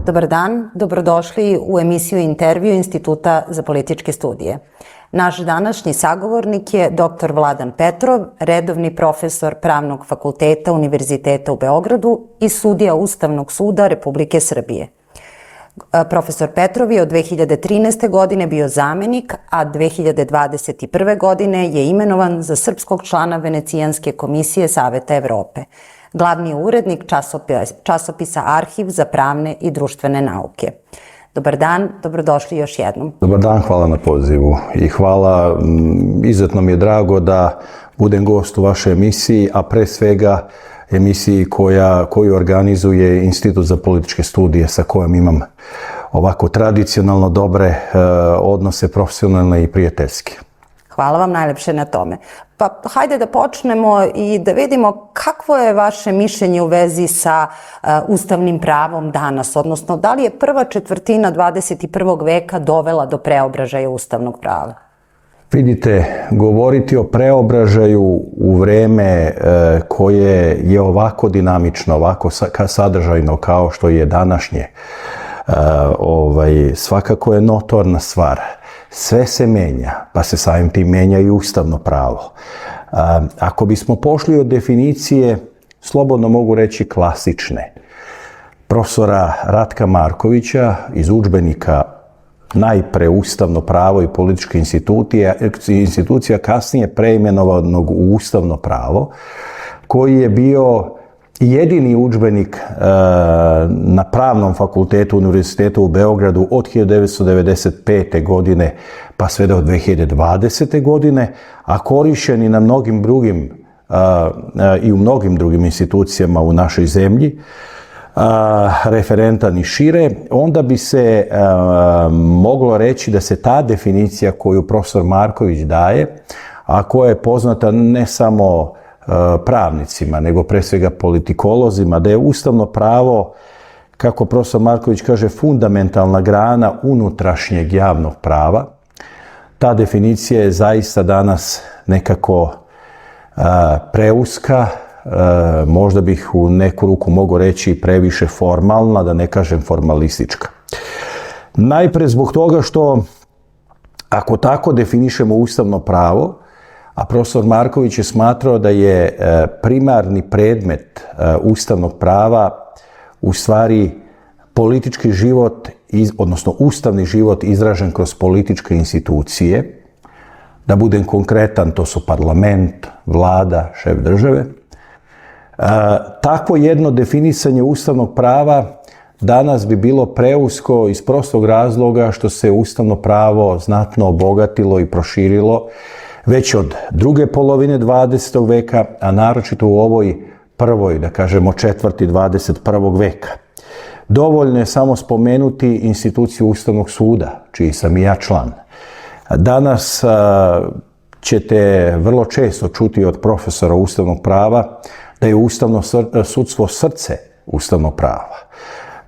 Dobar dan, dobrodošli u emisiju Intervju Instituta za političke studije. Naš današnji sagovornik je dr. Vladan Petrov, redovni profesor Pravnog fakulteta Univerziteta u Beogradu i sudija Ustavnog suda Republike Srbije. Profesor Petrov je od 2013. godine bio zamenik, a 2021. godine je imenovan za srpskog člana Venecijanske komisije Saveta Evrope. Glavni je urednik časopisa Arhiv za pravne i društvene nauke. Dobar dan, dobrodošli još jednom. Dobar dan, hvala na pozivu i hvala, izuzetno mi je drago da budem gost u vašoj emisiji, a pre svega emisiji koju organizuje Institut za političke studije sa kojom imam ovako tradicionalno dobre odnose, profesionalne i prijateljske. Hvala vam najlepše na tome. Pa hajde da počnemo i da vidimo kakvo je vaše mišljenje u vezi sa ustavnim pravom danas, odnosno da li je prva četvrtina 21. veka dovela do preobražaja ustavnog prava? Vidite, govoriti o preobražaju u vreme koje je ovako dinamično, ovako sadržajno kao što je današnje, svakako je notorna stvar. Sve se menja, pa se samim tim menja i ustavno pravo. Ako bismo pošli od definicije, slobodno mogu reći klasične, profesora Ratka Markovića iz udžbenika najpre ustavno pravo i političke institucija, kasnije preimenovanog u ustavno pravo, koji je bio jedini udžbenik na Pravnom fakultetu Univerziteta u Beogradu od 1995. godine pa sve do 2020. godine, a korišćen i na mnogim drugim i u mnogim drugim institucijama u našoj zemlji, referentan i šire, onda bi se moglo reći da se ta definicija koju profesor Marković daje, a koja je poznata ne samo pravnicima, nego pre svega politikolozima, da je ustavno pravo, kako profesor Marković kaže, fundamentalna grana unutrašnjeg javnog prava. Ta definicija je zaista danas nekako preuska, možda bih u neku ruku mogao reći previše formalna, da ne kažem formalistička. Najpre zbog toga što ako tako definišemo ustavno pravo, a profesor Marković je smatrao da je primarni predmet ustavnog prava u stvari politički život, odnosno ustavni život izražen kroz političke institucije. Da budem konkretan, to su parlament, vlada, šef države. Takvo jedno definisanje ustavnog prava danas bi bilo preusko iz prostog razloga što se ustavno pravo znatno obogatilo i proširilo već od druge polovine 20. veka, a naročito u ovoj prvoj, da kažemo četvrti 21. veka. Dovoljno je samo spomenuti instituciju Ustavnog suda, čiji sam i ja član. Danas ćete vrlo često čuti od profesora ustavnog prava da je ustavno sudstvo srce ustavnog prava.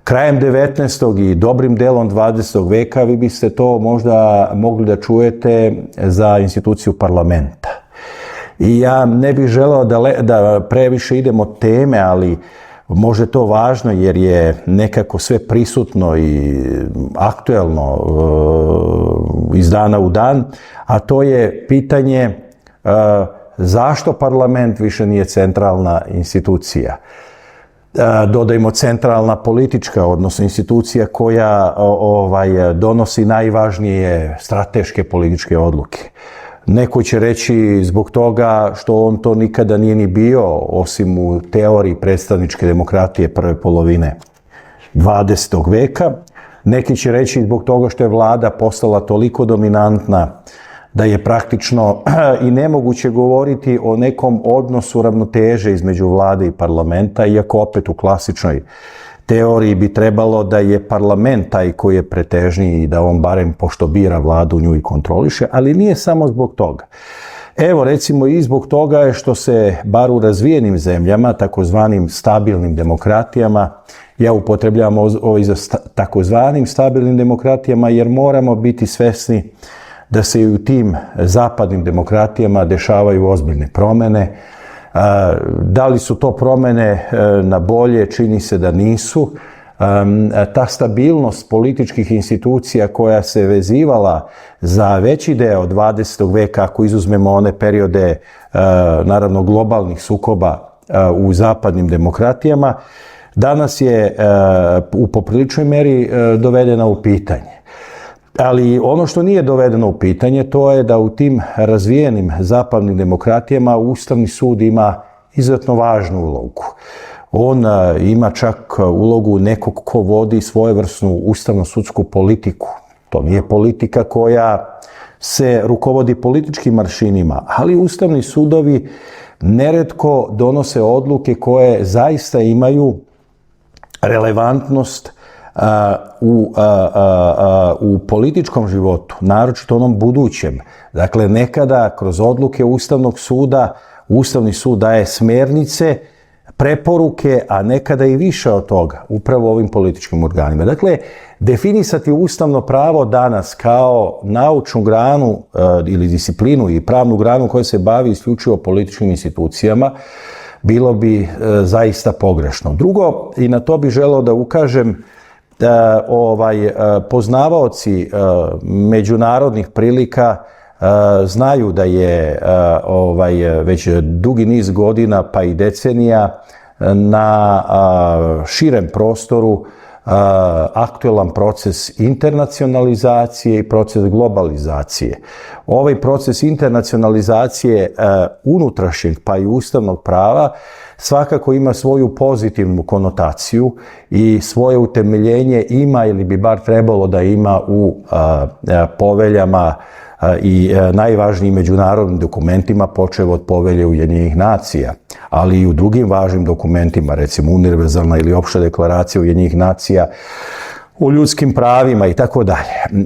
Krajem 19. i dobrim delom 20. veka vi biste to možda mogli da čujete za instituciju parlamenta. I ja ne bih želeo da previše idemo od teme, ali možda je to važno jer je nekako sve prisutno i aktuelno iz dana u dan, a to je pitanje zašto parlament više nije centralna institucija. Dodajmo centralna politička, odnosno institucija koja donosi najvažnije strateške političke odluke. Neko će reći zbog toga što on to nikada nije ni bio, osim u teoriji predstavničke demokratije prve polovine 20. veka. Neki će reći zbog toga što je vlada postala toliko dominantna da je praktično i nemoguće govoriti o nekom odnosu ravnoteže između vlade i parlamenta, iako opet u klasičnoj teoriji bi trebalo da je parlament taj koji je pretežniji i da on barem pošto bira vladu nju i kontroliše, ali nije samo zbog toga. Evo recimo i zbog toga je što se bar u razvijenim zemljama, takozvanim stabilnim demokratijama, ja upotrebljavam ovo i za takozvanim stabilnim demokratijama jer moramo biti svesni da se i u tim zapadnim demokratijama dešavaju ozbiljne promene. Da li su to promene na bolje, čini se da nisu. ta stabilnost političkih institucija koja se vezivala za veći deo 20. veka, ako izuzmemo one periode, naravno, globalnih sukoba u zapadnim demokratijama, danas je u popriličnoj meri dovedena u pitanje. Ali ono što nije dovedeno u pitanje, to je da u tim razvijenim zapadnim demokratijama Ustavni sud ima izuzetno važnu ulogu. On ima čak ulogu nekog ko vodi svojevrsnu ustavno-sudsku politiku. To nije politika koja se rukovodi političkim aršinima, ali ustavni sudovi neretko donose odluke koje zaista imaju relevantnost u političkom životu, naročito onom budućem. Dakle, nekada kroz odluke Ustavnog suda, Ustavni sud daje smernice, preporuke, a nekada i više od toga, upravo ovim političkim organima. Dakle, definisati ustavno pravo danas kao naučnu granu ili disciplinu i pravnu granu koja se bavi isključivo političkim institucijama, bilo bi zaista pogrešno. Drugo, i na to bih želeo da ukažem, poznavaoci međunarodnih prilika znaju da je već dugi niz godina pa i decenija na širem prostoru aktuelan proces internacionalizacije i proces globalizacije. Ovaj proces internacionalizacije unutrašnjeg pa i ustavnog prava svakako ima svoju pozitivnu konotaciju i svoje utemeljenje ima ili bi bar trebalo da ima u poveljama i najvažnijim međunarodnim dokumentima, počev od Povelje Ujedinjenih nacija, ali i u drugim važnim dokumentima, recimo Univerzalna ili Opšta deklaracija Ujedinjenih nacija o ljudskim pravima i tako dalje.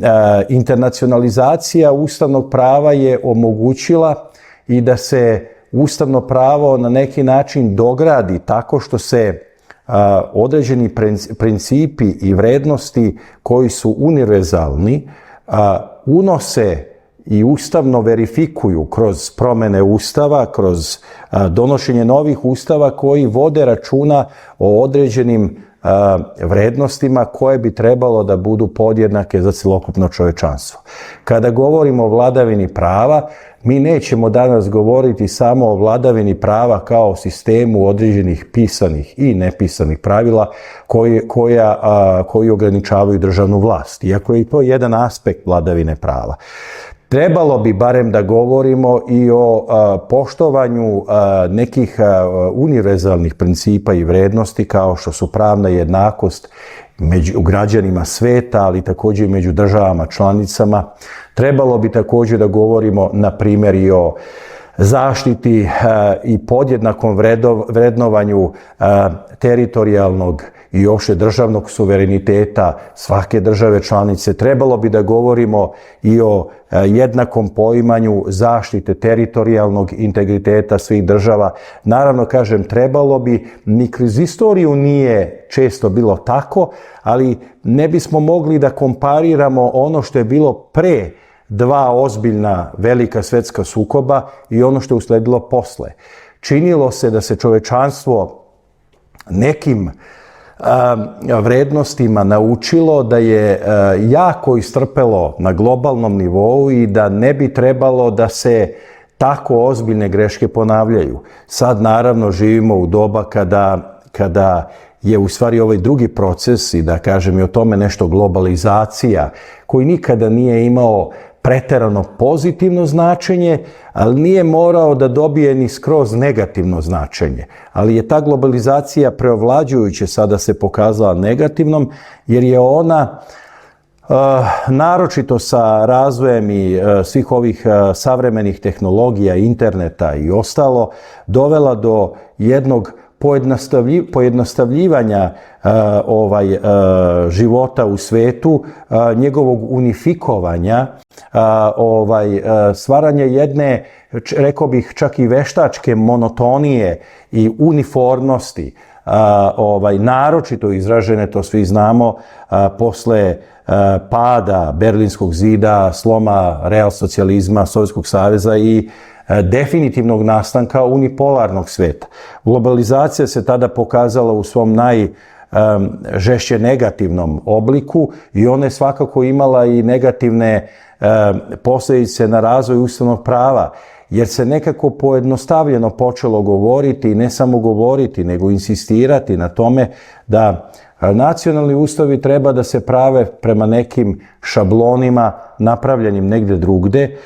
Internacionalizacija ustavnog prava je omogućila i da se ustavno pravo na neki način dogradi tako što se određeni principi i vrednosti koji su univerzalni unose i ustavno verifikuju kroz promene ustava, kroz donošenje novih ustava koji vode računa o određenim vrednostima koje bi trebalo da budu podjednake za celokupno čovečanstvo. Kada govorimo o vladavini prava, mi nećemo danas govoriti samo o vladavini prava kao sistemu određenih pisanih i nepisanih pravila koji ograničavaju državnu vlast, iako je to jedan aspekt vladavine prava. Trebalo bi barem da govorimo i o poštovanju nekih univerzalnih principa i vrednosti kao što su pravna jednakost među građanima sveta, ali također i među državama članicama. Trebalo bi također da govorimo, na primjer, i o zaštiti i podjednakom vrednovanju teritorijalnog i opšte državnog suvereniteta svake države članice. Trebalo bi da govorimo i o jednakom poimanju zaštite teritorijalnog integriteta svih država. Naravno, kažem, trebalo bi, ni kroz istoriju nije često bilo tako, ali ne bismo mogli da kompariramo ono što je bilo pre dva ozbiljna velika svetska sukoba i ono što je usledilo posle. Činilo se da se čovečanstvo nekim vrednostima naučilo, da je jako istrpelo na globalnom nivou i da ne bi trebalo da se tako ozbiljne greške ponavljaju. Sad naravno živimo u doba kada je u stvari ovaj drugi proces, i da kažem i o tome nešto, globalizacija, koji nikada nije imao preterano pozitivno značenje, ali nije morao da dobije ni skroz negativno značenje. Ali je ta globalizacija preovlađujuće sada se pokazala negativnom, jer je ona naročito sa razvojem i svih ovih savremenih tehnologija, interneta i ostalo, dovela do jednog pojednostavljivanja života u svetu, njegovog unifikovanja, stvaranja jedne, rekao bih, čak i veštačke monotonije i uniformnosti, naročito izražene, to svi znamo, posle pada Berlinskog zida, sloma realsocijalizma, Sovjetskog saveza i definitivnog nastanka unipolarnog sveta. Globalizacija se tada pokazala u svom žešće negativnom obliku i ona je svakako imala i negativne posljedice na razvoj ustavnog prava, jer se nekako pojednostavljeno počelo govoriti, i ne samo govoriti, nego insistirati na tome da nacionalni ustavi treba da se prave prema nekim šablonima napravljenim negdje drugde.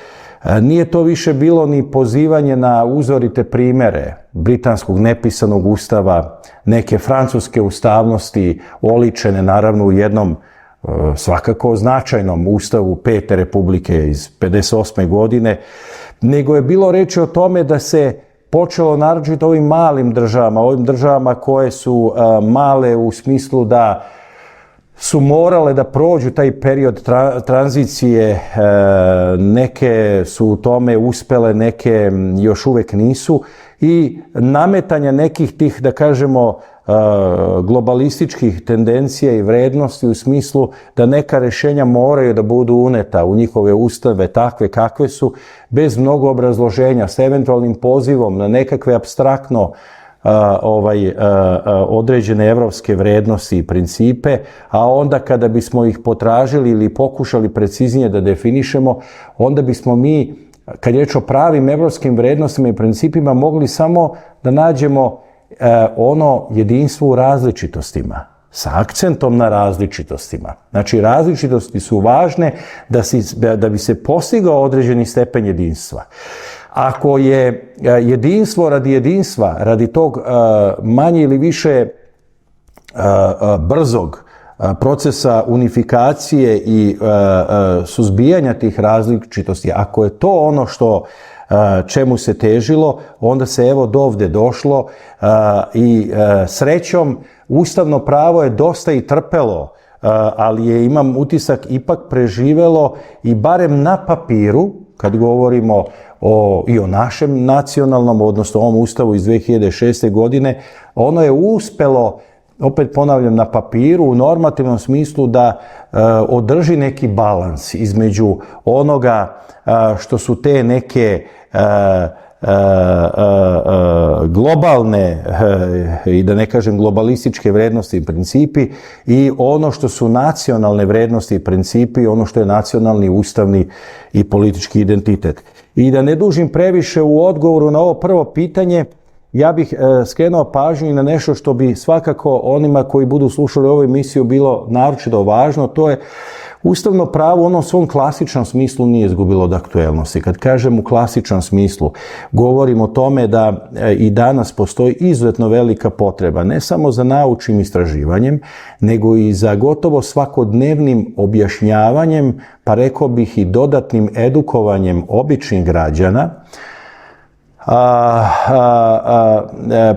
Nije to više bilo ni pozivanje na uzorite primere britanskog nepisanog ustava, neke francuske ustavnosti, oličene naravno u jednom svakako značajnom ustavu Pete Republike iz 58. godine, nego je bilo reči o tome da se počelo naročito ovim malim državama, ovim državama koje su male u smislu da su morale da prođu taj period tranzicije, neke su u tome uspele, neke još uvek nisu, i nametanja nekih tih, da kažemo, globalističkih tendencija i vrednosti u smislu da neka rješenja moraju da budu uneta u njihove ustave takve kakve su, bez mnogo obrazloženja, s eventualnim pozivom na nekakve apstraktno određene evropske vrednosti i principe, a onda kada bismo ih potražili ili pokušali preciznije da definišemo, onda bismo mi, kad je reč o pravim evropskim vrednostima i principima, mogli samo da nađemo ono jedinstvo u različitostima, sa akcentom na različitostima. Znači, različitosti su važne da bi se postigao određeni stepen jedinstva. Ako je jedinstvo, radi tog manje ili više brzog procesa unifikacije i suzbijanja tih različitosti, ako je to ono što čemu se težilo, onda se evo dovde došlo i srećom ustavno pravo je dosta i trpelo, ali je, imam utisak, ipak preživelo i barem na papiru, kad govorimo i o našem nacionalnom, odnosno ovom ustavu iz 2006. godine, ono je uspelo, opet ponavljam, na papiru, u normativnom smislu da održi neki balans između onoga što su te neke globalne i da ne kažem globalističke vrednosti i principi i ono što su nacionalne vrednosti i principi, ono što je nacionalni, ustavni i politički identitet. I da ne dužim previše u odgovoru na ovo prvo pitanje, ja bih skrenuo pažnju i na nešto što bi svakako onima koji budu slušali ovu emisiju bilo naročito važno, to je ustavno pravo u onom svom klasičnom smislu nije izgubilo od aktuelnosti. Kad kažem u klasičnom smislu, govorim o tome da i danas postoji izuzetno velika potreba, ne samo za naučnim istraživanjem, nego i za gotovo svakodnevnim objašnjavanjem, pa rekao bih i dodatnim edukovanjem običnih građana,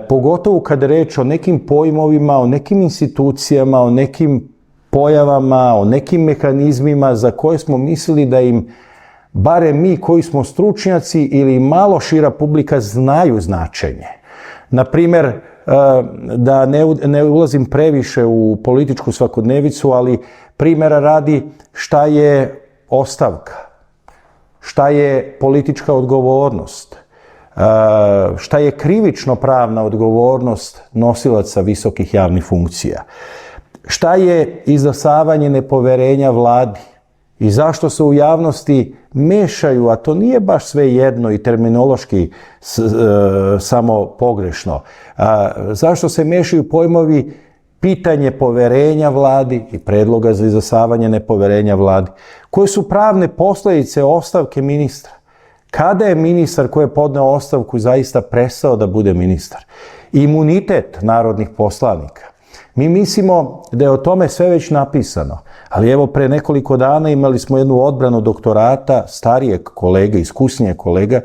pogotovo kada je reč o nekim pojmovima, o nekim institucijama, o nekim pojavama, o nekim mehanizmima za koje smo mislili da im barem mi koji smo stručnjaci ili malo šira publika znaju značenje. Naprimjer, da ne ulazim previše u političku svakodnevicu, ali primjera radi šta je ostavka, šta je politička odgovornost, šta je krivično pravna odgovornost nosilaca visokih javnih funkcija, šta je izglasavanje nepoverenja vladi i zašto se u javnosti mešaju, a to nije baš sve jedno i terminološki samo pogrešno, zašto se mešaju pojmovi pitanje poverenja vladi i predloga za izglasavanje nepoverenja vladi, koje su pravne posljedice ostavke ministra. Kada je ministar koji je podneo ostavku zaista prestao da bude ministar? Imunitet narodnih poslanika. Mi mislimo da je o tome sve već napisano, ali evo pre nekoliko dana imali smo jednu odbranu doktorata starijeg kolega, iskusnijeg kolega,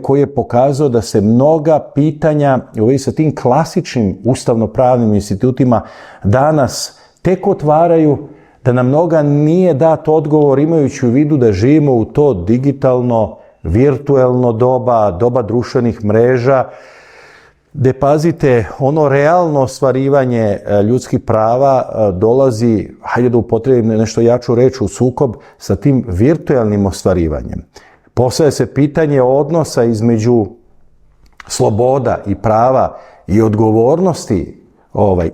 koji je pokazao da se mnoga pitanja u vezi sa tim klasičnim ustavno-pravnim institutima danas tek otvaraju, da na mnoga nije dat odgovor imajući u vidu da živimo u to digitalno, virtuelno doba društvenih mreža, gde, pazite, ono realno ostvarivanje ljudskih prava dolazi, hajde da upotrebim nešto jaču reč, u sukob sa tim virtuelnim ostvarivanjem. Postavlja se pitanje odnosa između sloboda i prava i odgovornosti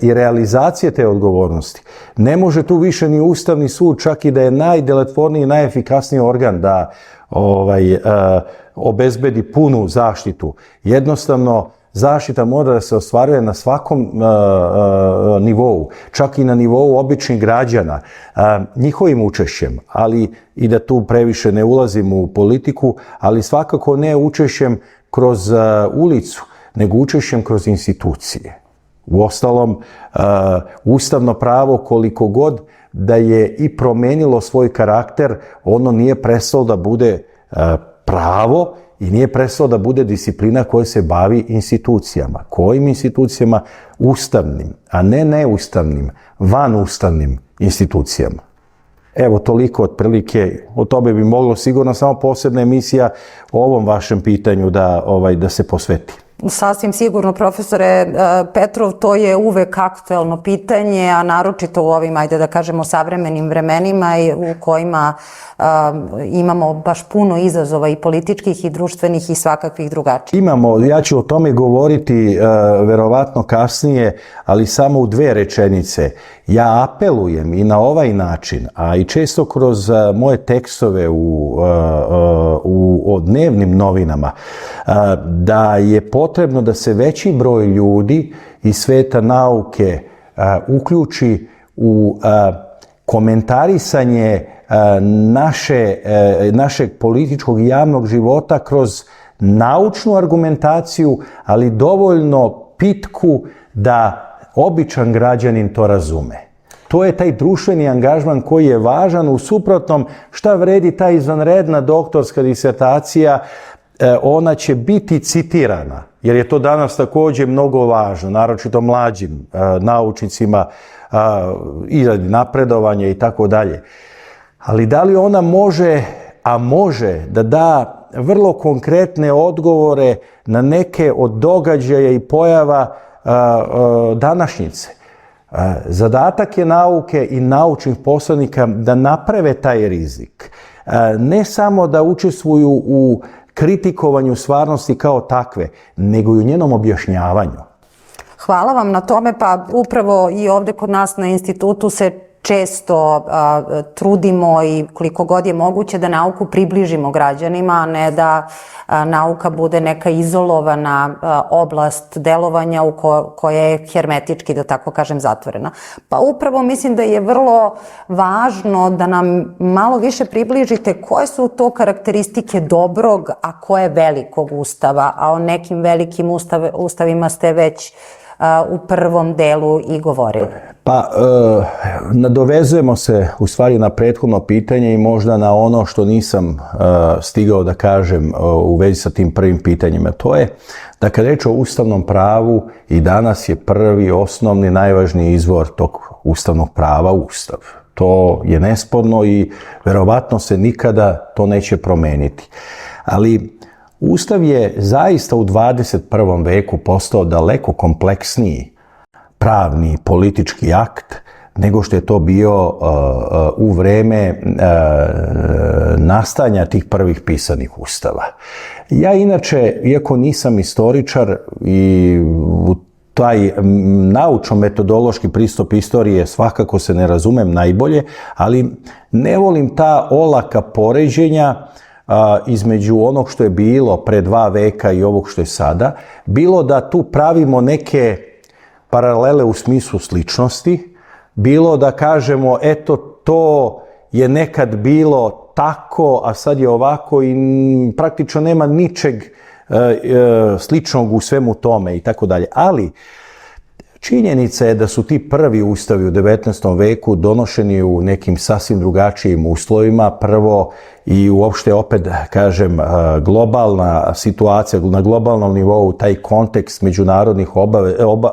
i realizacije te odgovornosti. Ne može tu više ni Ustavni sud, čak i da je najdelotvorniji i najefikasniji organ da obezbedi punu zaštitu. Jednostavno, zaštita mora da se ostvaruje na svakom nivou, čak i na nivou običnih građana, njihovim učešćem, ali i da tu previše ne ulazim u politiku, ali svakako ne učešćem kroz ulicu, nego učešćem kroz institucije. Uostalom, ustavno pravo koliko god da je i promenilo svoj karakter, ono nije prestalo da bude pravo i nije prestalo da bude disciplina koja se bavi institucijama. Kojim institucijama? Ustavnim, a ne neustavnim, vanustavnim institucijama. Evo, toliko otprilike, o tome bi moglo sigurno samo posebna emisija o ovom vašem pitanju da se posveti. Sasvim sigurno, profesore Petrov, to je uvek aktuelno pitanje, a naročito u ovim, ajde da kažemo, savremenim vremenima u kojima imamo baš puno izazova i političkih i društvenih i svakakvih drugačijih. Imamo, ja ću o tome govoriti verovatno kasnije, ali samo u 2 rečenice. Ja apelujem i na ovaj način, a i često kroz moje tekstove u dnevnim novinama, da je potrebno da se veći broj ljudi iz sveta nauke uključi u komentarisanje našeg političkog i javnog života kroz naučnu argumentaciju, ali dovoljno pitku da običan građanin to razume. To je taj društveni angažman koji je važan. U suprotnom, šta vredi ta izvanredna doktorska disertacija? Ona će biti citirana, jer je to danas također mnogo važno, naročito mlađim naučnicima i napredovanje i tako dalje. Ali da li ona može da da vrlo konkretne odgovore na neke od događaja i pojava današnjice? Zadatak je nauke i naučnih poslanika da naprave taj rizik. Ne samo da učestvuju u kritikovanju stvarnosti kao takve, nego i u njenom objašnjavanju. Hvala vam na tome, pa upravo i ovde kod nas na institutu se često trudimo i koliko god je moguće da nauku približimo građanima, a ne da nauka bude neka izolovana oblast delovanja koja je hermetički, da tako kažem, zatvorena. Pa upravo mislim da je vrlo važno da nam malo više približite koje su to karakteristike dobrog, a koje velikog ustava, a o nekim velikim ustavima ste već u prvom delu i govorili. Pa, nadovezujemo se u stvari na prethodno pitanje i možda na ono što nisam stigao da kažem u vezi sa tim prvim pitanjima. To je da kad reč o ustavnom pravu i danas je prvi, osnovni, najvažniji izvor tog ustavnog prava Ustav. To je nesporno i verovatno se nikada to neće promeniti. Ali Ustav je zaista u 21. veku postao daleko kompleksniji pravni politički akt nego što je to bio u vreme nastajanja tih prvih pisanih ustava. Ja inače, iako nisam istoričar i u taj naučno-metodološki pristup istorije svakako se ne razumem najbolje, ali ne volim ta olaka poređenja između onog što je bilo pre 2 veka i ovog što je sada, bilo da tu pravimo neke paralele u smislu sličnosti, bilo da kažemo eto to je nekad bilo tako, a sad je ovako i praktično nema ničeg sličnog u svemu tome i tako dalje. Ali činjenica je da su ti prvi ustavi u 19. veku donošeni u nekim sasvim drugačijim uslovima. Prvo i uopšte opet kažem globalna situacija na globalnom nivou, taj kontekst međunarodnih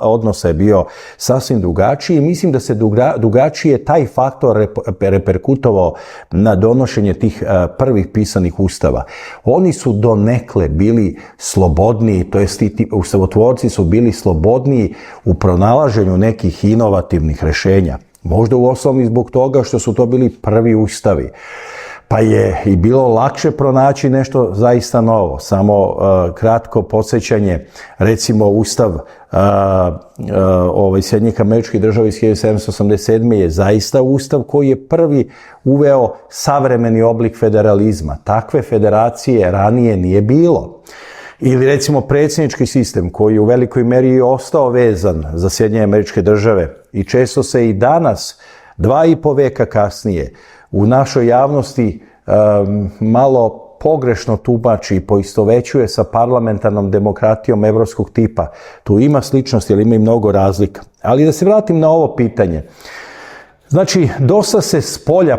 odnosa je bio sasvim drugačiji i mislim da se drugačije taj faktor reperkutovao na donošenje tih prvih pisanih ustava. Oni su donekle bili slobodniji, to jest ti ustavotvorci su bili slobodniji u pronalaženju nekih inovativnih rešenja. Možda u osnovi zbog toga što su to bili prvi ustavi. pa je i bilo lakše pronaći nešto zaista novo. Samo kratko podsjećanje, recimo Ustav Sjedinjenih Američkih Država iz 1787. je zaista Ustav koji je prvi uveo savremeni oblik federalizma. Takve federacije ranije nije bilo. Ili recimo predsjednički sistem koji u velikoj meri je ostao vezan za Sjedinjene Američke Države i često se i danas, 2,5 veka kasnije, u našoj javnosti malo pogrešno tumači i poistovećuje sa parlamentarnom demokratijom evropskog tipa. Tu ima sličnosti, ali ima i mnogo razlika. Ali da se vratim na ovo pitanje. Znači, dosta se spolja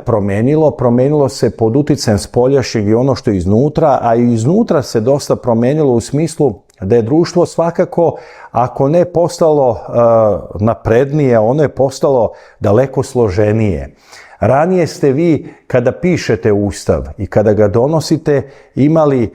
promenilo se pod uticajem spoljašnjeg i ono što je iznutra, a i iznutra se dosta promenilo u smislu da je društvo svakako, ako ne postalo naprednije, ono je postalo daleko složenije. Ranije ste vi, kada pišete Ustav i kada ga donosite, imali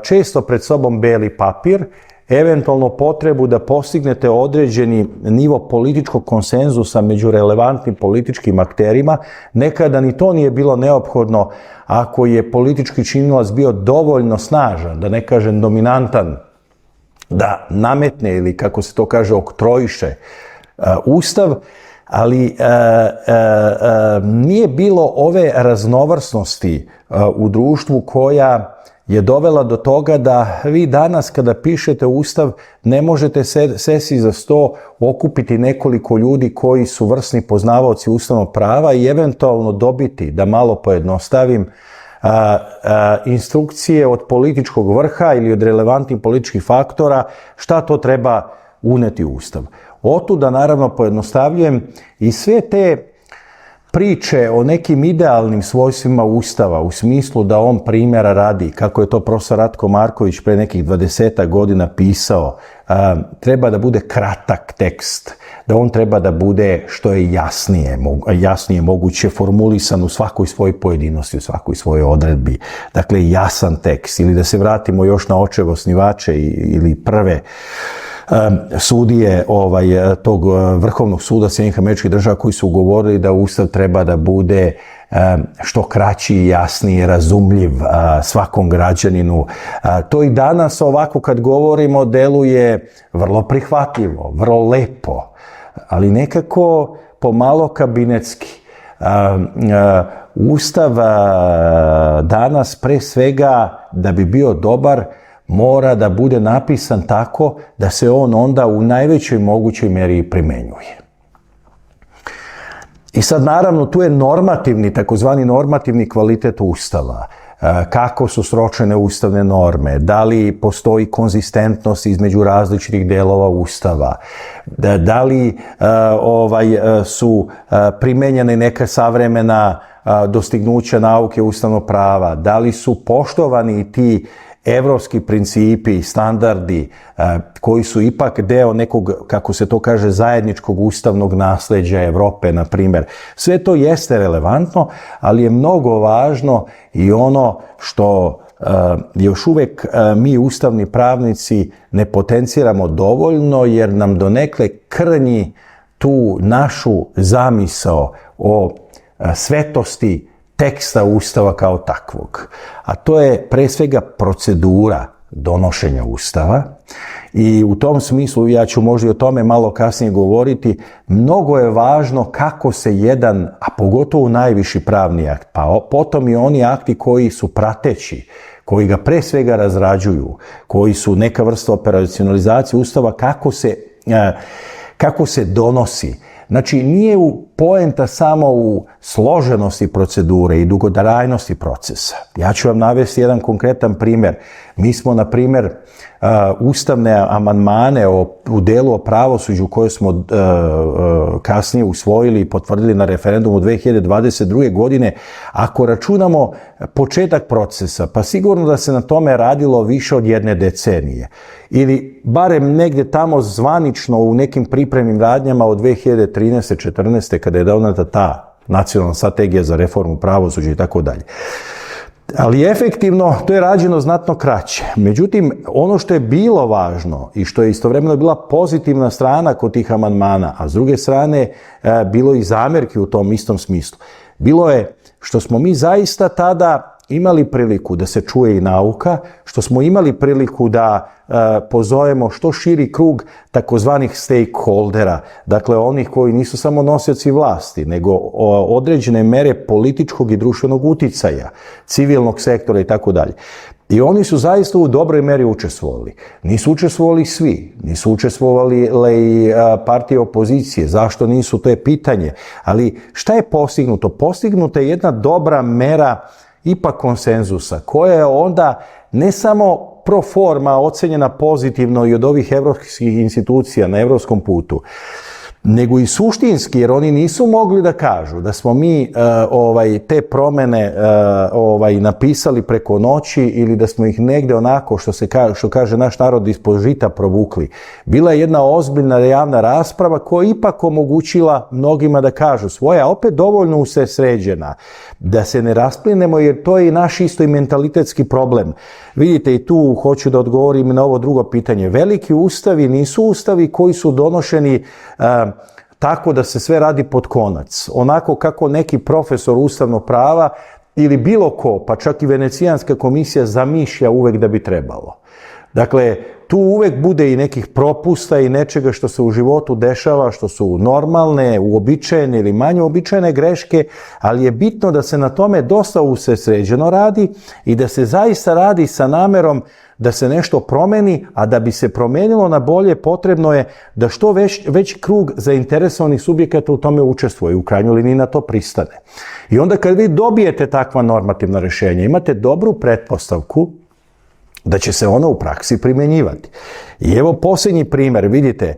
često pred sobom beli papir, eventualno potrebu da postignete određeni nivo političkog konsenzusa među relevantnim političkim akterima. Nekada ni to nije bilo neophodno ako je politički činilac bio dovoljno snažan, da ne kažem dominantan, da nametne ili, kako se to kaže, oktrojiše Ustav, ali nije bilo ove raznovrsnosti u društvu koja je dovela do toga da vi danas kada pišete Ustav ne možete sesti za sto, okupiti nekoliko ljudi koji su vrsni poznavaoci ustavnog prava i eventualno dobiti, da malo pojednostavim, instrukcije od političkog vrha ili od relevantnih političkih faktora šta to treba uneti u Ustav. Otuda, naravno, pojednostavljujem i sve te priče o nekim idealnim svojstvima Ustava, u smislu da on primjera radi, kako je to profesor Ratko Marković pre nekih 20 godina pisao, treba da bude kratak tekst, da on treba da bude što je jasnije moguće formulisan u svakoj svojoj pojedinosti, u svakoj svojoj odredbi. Dakle, jasan tekst. Ili da se vratimo još na očevo osnivače ili prve sudije tog Vrhovnog suda Sjedinjenih Američkih Država koji su govorili da Ustav treba da bude što kraći, jasniji, razumljiv svakom građaninu. To i danas ovako kad govorimo deluje vrlo prihvatljivo, vrlo lepo, ali nekako pomalo kabinetski. Ustav danas pre svega da bi bio dobar mora da bude napisan tako da se on onda u najvećoj mogućoj meri primenjuje. I sad naravno tu je takozvani normativni kvalitet Ustava. Kako su sročene ustavne norme, da li postoji konzistentnost između različitih delova Ustava, da li su primenjene neka savremena dostignuća nauke ustavnog prava, da li su poštovani ti evropski principi, standardi koji su ipak deo nekog, kako se to kaže, zajedničkog ustavnog nasleđa Evrope, na primjer. Sve to jeste relevantno, ali je mnogo važno i ono što još uvek mi ustavni pravnici ne potenciramo dovoljno, jer nam donekle krnji tu našu zamisao o svetosti teksta Ustava kao takvog. A to je pre svega procedura donošenja Ustava i u tom smislu, ja ću možda i o tome malo kasnije govoriti, mnogo je važno kako se jedan, a pogotovo najviši pravni akt, pa potom i oni akti koji su prateći, koji ga pre svega razrađuju, koji su neka vrsta operacionalizacije Ustava, kako se donosi. Znači, nije poenta samo u složenosti procedure i dugotrajnosti procesa. Ja ću vam navesti jedan konkretan primjer. Mi smo, na primjer, ustavne amandmane u delu o pravosuđu koje smo kasnije usvojili i potvrdili na referendumu 2022. godine, ako računamo početak procesa, pa sigurno da se na tome radilo više od 1 decenije. Ili barem negdje tamo zvanično u nekim pripremnim radnjama od 2013. 14. kada je doneta ta nacionalna strategija za reformu pravosuđa i tako dalje. Ali efektivno to je rađeno znatno kraće. Međutim, ono što je bilo važno i što je istovremeno bila pozitivna strana kod tih amandmana, a s druge strane bilo i zamjerki u tom istom smislu, bilo je što smo mi zaista tada imali priliku da se čuje i nauka, što smo imali priliku da pozovemo što širi krug takozvanih stakeholdera, dakle onih koji nisu samo nosioci vlasti, nego određene mere političkog i društvenog uticaja, civilnog sektora i tako dalje. I oni su zaista u dobroj meri učestvovali. Nisu učestvovali svi, nisu učestvovali i partije opozicije. Zašto nisu, to je pitanje. Ali šta je postignuto? Postignuta je jedna dobra mera ipak konsenzusa, koja je onda ne samo pro forma ocenjena pozitivno i od ovih evropskih institucija na evropskom putu, nego i suštinski, jer oni nisu mogli da kažu da smo mi te promene napisali preko noći ili da smo ih negde onako, što kaže naš narod, ispod žita provukli. Bila je jedna ozbiljna javna rasprava koja je ipak omogućila mnogima da kažu svoje, a opet dovoljno usredsređena, da se ne rasplinemo, jer to je i naš isto i mentalitetski problem. Vidite, i tu hoću da odgovorim na ovo drugo pitanje. Veliki ustavi nisu ustavi koji su donošeni tako da se sve radi pod konac. Onako kako neki profesor ustavnog prava ili bilo ko, pa čak i Venecijanska komisija zamišlja uvek da bi trebalo. Dakle, tu uvek bude i nekih propusta i nečega što se u životu dešava, što su normalne, uobičajene ili manje uobičajene greške, ali je bitno da se na tome dosta usredsređeno radi i da se zaista radi sa namerom da se nešto promeni, a da bi se promenilo na bolje potrebno je da što veći krug zainteresovanih subjekata u tome učestvuje, u krajnjoj liniji na to pristane. I onda kad vi dobijete takva normativna rješenja, imate dobru pretpostavku da će se ona u praksi primjenjivati. I evo posljednji primjer, vidite,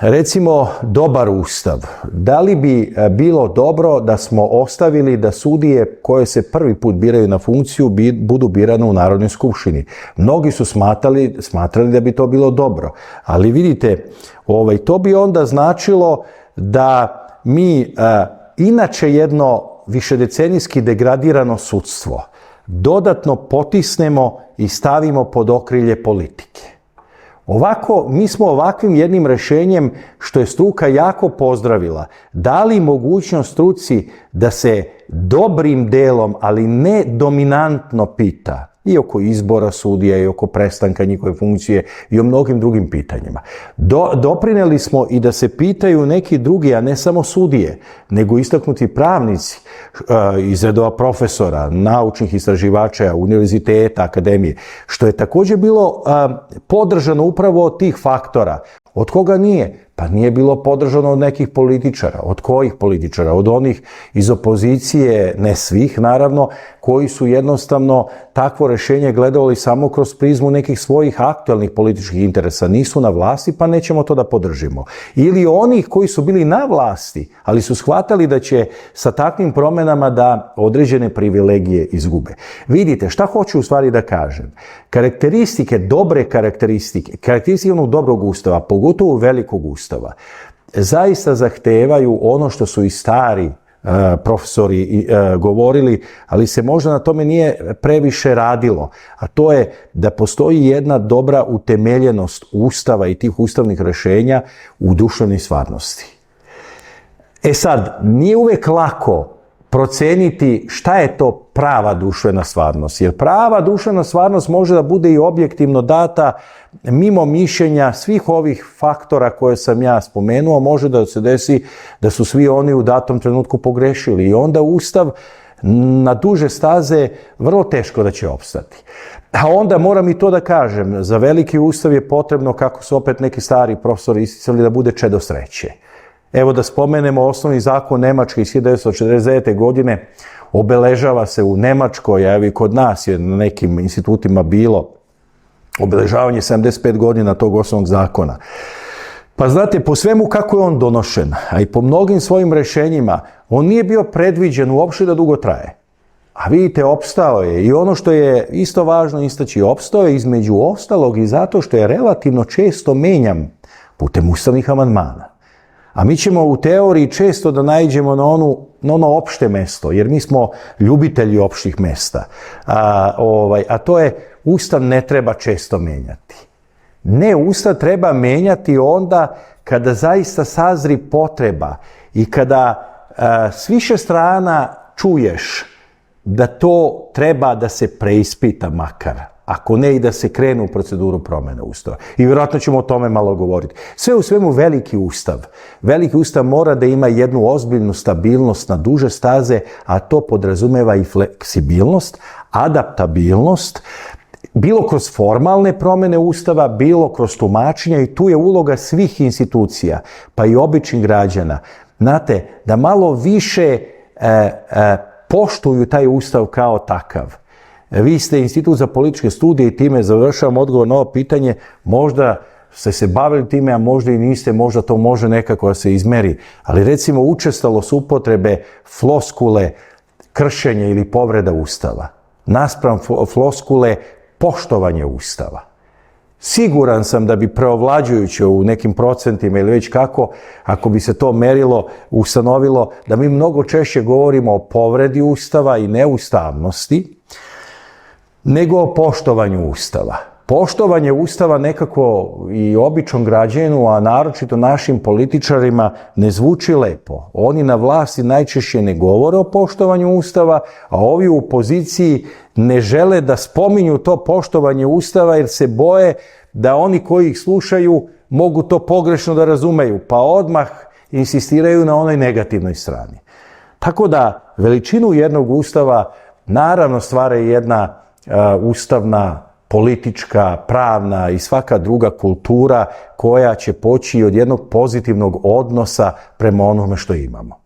recimo dobar ustav. Da li bi bilo dobro da smo ostavili da sudije koje se prvi put biraju na funkciju budu birane u Narodnoj skupštini? Mnogi su smatrali da bi to bilo dobro, ali vidite, to bi onda značilo da mi inače jedno višedecenijski degradirano sudstvo dodatno potisnemo i stavimo pod okrilje politike. Ovako, mi smo ovakvim jednim rješenjem, što je struka jako pozdravila, dali mogućnost struci da se dobrim delom, ali ne dominantno pita i oko izbora sudija i oko prestanka njihove funkcije i o mnogim drugim pitanjima. Doprineli smo i da se pitaju neki drugi, a ne samo sudije, nego istaknuti pravnici iz redova profesora, naučnih istraživača, univerziteta, akademije, što je također bilo podržano upravo od tih faktora. Od koga nije? Pa nije bilo podržano od nekih političara. Od kojih političara? Od onih iz opozicije, ne svih naravno, koji su jednostavno takvo rješenje gledali samo kroz prizmu nekih svojih aktualnih političkih interesa. Nisu na vlasti, pa nećemo to da podržimo. Ili onih koji su bili na vlasti, ali su shvatali da će sa takvim promjenama da određene privilegije izgube. Vidite, šta hoću u stvari da kažem? Dobre karakteristike onog dobrog ustava, pogotovo velikog ustava, zaista zahtevaju ono što su i stari profesori govorili, ali se možda na tome nije previše radilo, a to je da postoji jedna dobra utemeljenost ustava i tih ustavnih rješenja u društvenoj stvarnosti. Sad, nije uvek lako proceniti šta je to prava društvena stvarnost, jer prava društvena stvarnost može da bude i objektivno data mimo mišljenja svih ovih faktora koje sam ja spomenuo, može da se desi da su svi oni u datom trenutku pogrešili i onda ustav na duže staze vrlo teško da će opstati. A onda moram i to da kažem, za veliki ustav je potrebno, kako su opet neki stari profesori isticali, da bude čedo sreće. Evo da spomenemo osnovni zakon Nemačke iz 1949. godine, obeležava se u Nemačkoj, a i kod nas je na nekim institutima bilo obeležavanje 75 godina tog osnovnog zakona. Pa znate, po svemu kako je on donošen, a i po mnogim svojim rješenjima, on nije bio predviđen uopšte da dugo traje. A vidite, opstao je i ono što je isto važno istaći, opstao je između ostalog i zato što je relativno često menjan putem ustavnih amandmana. A mi ćemo u teoriji često da naiđemo na ono opšte mesto, jer mi smo ljubitelji opštih mesta. A to je, Ustav ne treba često menjati. Ne, Ustav treba menjati onda kada zaista sazri potreba i kada s više strana čuješ da to treba da se preispita makar, ako ne i da se krenu u proceduru promjene Ustava. I vjerojatno ćemo o tome malo govoriti. Sve u svemu veliki Ustav mora da ima jednu ozbiljnu stabilnost na duže staze, a to podrazumeva i fleksibilnost, adaptabilnost, bilo kroz formalne promjene Ustava, bilo kroz tumačenja, i tu je uloga svih institucija, pa i običnih građana. Znate, da malo više poštuju taj Ustav kao takav. Vi ste Institut za političke studije i time završavam odgovor na ovo pitanje. Možda ste se bavili time, a možda i niste, možda to može nekako da se izmeri. Ali recimo učestalost upotrebe floskule kršenja ili povreda Ustava naspram floskule poštovanje Ustava. Siguran sam da bi preovlađujuće u nekim procentima ili već kako, ako bi se to merilo, ustanovilo da mi mnogo češće govorimo o povredi Ustava i neustavnosti, nego o poštovanju Ustava. Poštovanje Ustava nekako i običnom građaninu, a naročito našim političarima, ne zvuči lepo. Oni na vlasti najčešće ne govore o poštovanju Ustava, a ovi u opoziciji ne žele da spominju to poštovanje Ustava jer se boje da oni koji ih slušaju mogu to pogrešno da razumeju, pa odmah insistiraju na onoj negativnoj strani. Tako da veličinu jednog Ustava naravno stvara jedna ustavna, politička, pravna i svaka druga kultura koja će poći od jednog pozitivnog odnosa prema onome što imamo.